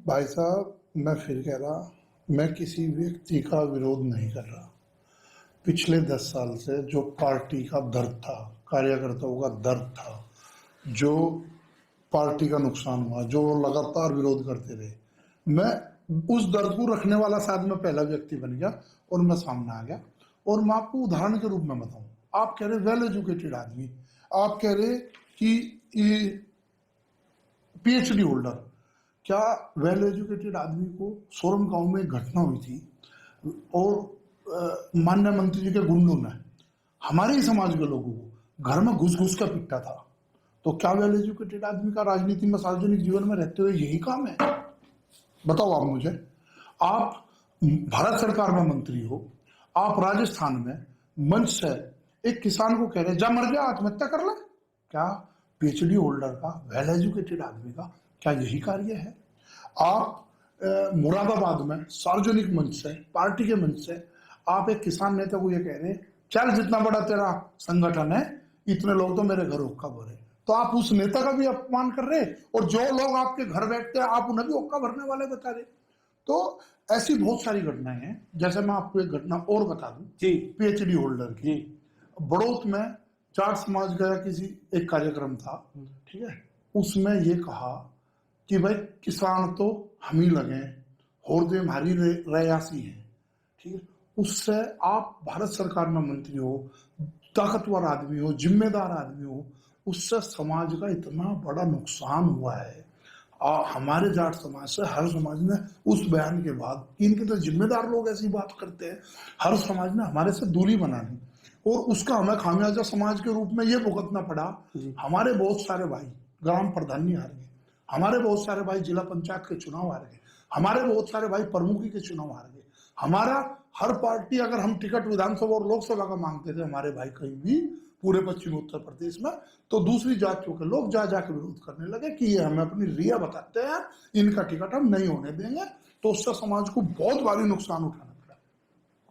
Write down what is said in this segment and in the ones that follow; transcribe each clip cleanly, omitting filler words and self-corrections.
भाई साहब, मैं फिर कह रहा, मैं किसी व्यक्ति का विरोध नहीं कर रहा। पिछले 10 साल से जो पार्टी का दर्द था, कार्यकर्ताओं का दर्द था, जो पार्टी का नुकसान हुआ, जो लगातार विरोध करते रहे, मैं उस दर्द को रखने वाला शायद मैं पहला व्यक्ति बन गया और मैं सामने आ गया। और मैं आपको उदाहरण के रूप में बताऊं, आप कह रहे वेल एजुकेटेड आदमी, आप कह रहे कि पीएचडी होल्डर, क्या वेल एजुकेटेड आदमी को सोरम गांव में एक घटना हुई थी और माननीय मंत्री जी के गुंडों ने हमारे ही समाज के लोगों को घर में घुस घुस कर पिटता था, तो क्या वेल एजुकेटेड आदमी का राजनीति में, सार्वजनिक जीवन में रहते हुए यही काम है? बताओ आप मुझे। आप भारत सरकार में मंत्री हो, आप राजस्थान में मंच से एक किसान को कह रहे जा मर गया, आत्महत्या कर ले। क्या पीएचडी होल्डर का, वेल एजुकेटेड आदमी का क्या यही कार्य है? आप मुरादाबाद में सार्वजनिक मंच से, पार्टी के मंच से आप एक किसान नेता को ये कह रहे हैं चल जितना बड़ा तेरा संगठन है इतने लोग तो मेरे घर हुक्का भरे, तो आप उस नेता का भी अपमान कर रहे और जो लोग आपके घर बैठते हैं आप उन्हें भी हुक्का भरने वाले बता रहे। तो ऐसी बहुत सारी घटनाएं हैं। जैसे मैं आपको एक घटना और बता दूं जी, पीएचडी होल्डर की। बड़ौत में जाट समाज का किसी एक कार्यक्रम था, ठीक है, उसमें ये कहा कि भाई किसान तो हम ही लगे, होर्दे हमारी रयासी है, ठीक है। उससे आप भारत सरकार में मंत्री हो, ताकतवर आदमी हो, जिम्मेदार आदमी हो, उससे समाज का इतना बड़ा नुकसान हुआ है। हमारे जाट समाज से हर समाज ने उस बयान के बाद, इनके तो जिम्मेदार लोग ऐसी बात करते हैं, हर समाज ने हमारे से दूरी बना ली और उसका हमें खामियाजा समाज के रूप में ये भुगतना पड़ा। हमारे बहुत सारे भाई ग्राम प्रधानी हार गए, हमारे बहुत सारे भाई जिला पंचायत के चुनाव हार गए, हमारे बहुत सारे भाई प्रमुखी के चुनाव हार गए। हमारा हर पार्टी, अगर हम टिकट विधानसभा और लोकसभा का मांगते थे हमारे भाई कहीं भी पूरे पश्चिमी उत्तर प्रदेश में, तो दूसरी जातियों के लोग जा जाकर विरोध करने लगे कि ये हमें अपनी रिया बताते हैं, इनका टिकट हम नहीं होने देंगे। तो उससे समाज को बहुत भारी नुकसान उठाना पड़ा।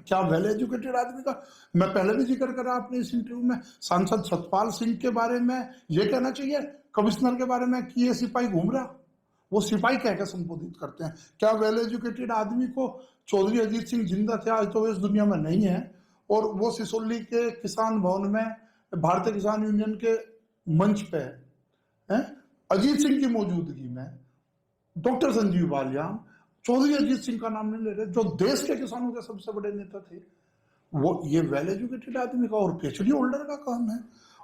क्या वेल एजुकेटेड आदमी का, मैं पहले भी जिक्र करा आपने इस इंटरव्यू में, सांसद सतपाल सिंह के बारे में ये कहना चाहिए, कमिश्नर के बारे में कि ये सिपाही घूम रहा, वो सिपाही कह के संबोधित करते हैं। क्या वेल एजुकेटेड आदमी को चौधरी अजीत सिंह जिंदा थे, आज तो वे इस दुनिया में नहीं है, और वो सिसोली के किसान भवन में भारतीय किसान यूनियन के मंच पे है, अजीत सिंह की मौजूदगी में डॉक्टर संजीव बालियान चौधरी अजीत सिंह का नाम नहीं ले रहे, जो देश के किसानों के सबसे बड़े नेता थे, वो ये वेल एजुकेटेड आदमी का और पीएचडी होल्डर का काम है।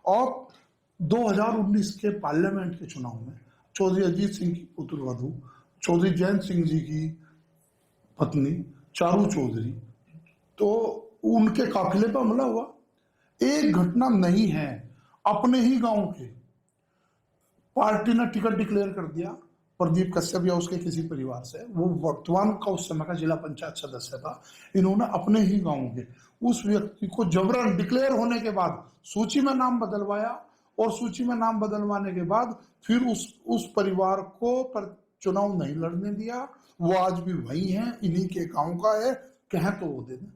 और 2019 के पार्लियामेंट के चुनाव में चौधरी अजीत सिंह की पुत्रवधू चौधरी जयंत सिंह जी की पत्नी चारू चौधरी, तो उनके काफिले पर हमला हुआ। एक घटना नहीं है, अपने ही गांव के पार्टी ने टिकट डिक्लेयर कर दिया, प्रदीप कश्यप या उसके किसी परिवार से, वो वर्तमान का उस समय का जिला पंचायत सदस्य था, इन्होंने अपने ही गांव के उस व्यक्ति को जबरन डिक्लेयर होने के बाद सूची में नाम बदलवाया, और सूची में नाम बदलवाने के बाद फिर उस परिवार को पर चुनाव नहीं लड़ने दिया। वो आज भी वही है, इन्हीं के गांव का है, कहें तो वो दे दें।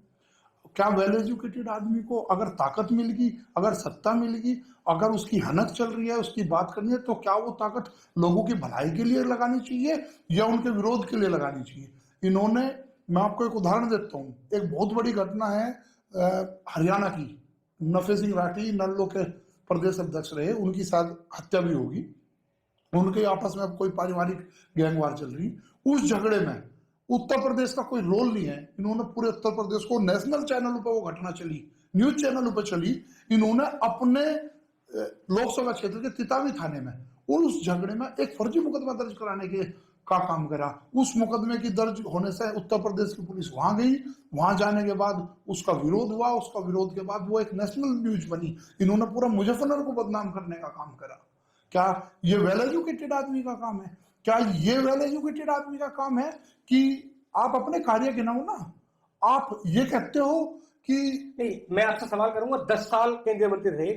क्या वेल एजुकेटेड आदमी को अगर ताकत मिलेगी, अगर सत्ता मिलेगी, अगर उसकी हनक चल रही है, उसकी बात करनी है, तो क्या वो ताकत लोगों की भलाई के लिए लगानी चाहिए या उनके विरोध के लिए लगानी चाहिए? इन्होंने, मैं आपको एक उदाहरण देता हूँ, एक बहुत बड़ी घटना है हरियाणा की, नफे सिंह राठी नल्लो के प्रदेश अध्यक्ष रहे, उनकी शायद हत्या भी होगी, उनके आपस में अब कोई पारिवारिक गैंगवार चल रही, उस झगड़े में उत्तर प्रदेश का कोई रोल नहीं है। इन्होंने पूरे उत्तर प्रदेश को, नेशनल चैनलों पर वो घटना चली, न्यूज चैनलों पर चली, इन्होंने अपने लोकसभा क्षेत्र के तितावी थाने में और उस झगड़े में एक फर्जी मुकदमा दर्ज कराने के का काम करा। उस मुकदमे की दर्ज होने से उत्तर प्रदेश की पुलिस वहां गई, वहां जाने के बाद उसका विरोध हुआ, उसका विरोध के बाद वो एक नेशनल न्यूज बनी। इन्होंने पूरा मुजफ्फरनगर को बदनाम करने का काम करा। क्या ये वेल एजुकेटेड आदमी का काम है? क्या ये वेल एजुकेटेड आदमी का काम है कि आप अपने कार्य गिनाओ ना? आप ये कहते हो कि नहीं, मैं आपसे सवाल करूंगा, 10 साल केंद्रीय मंत्री रहे,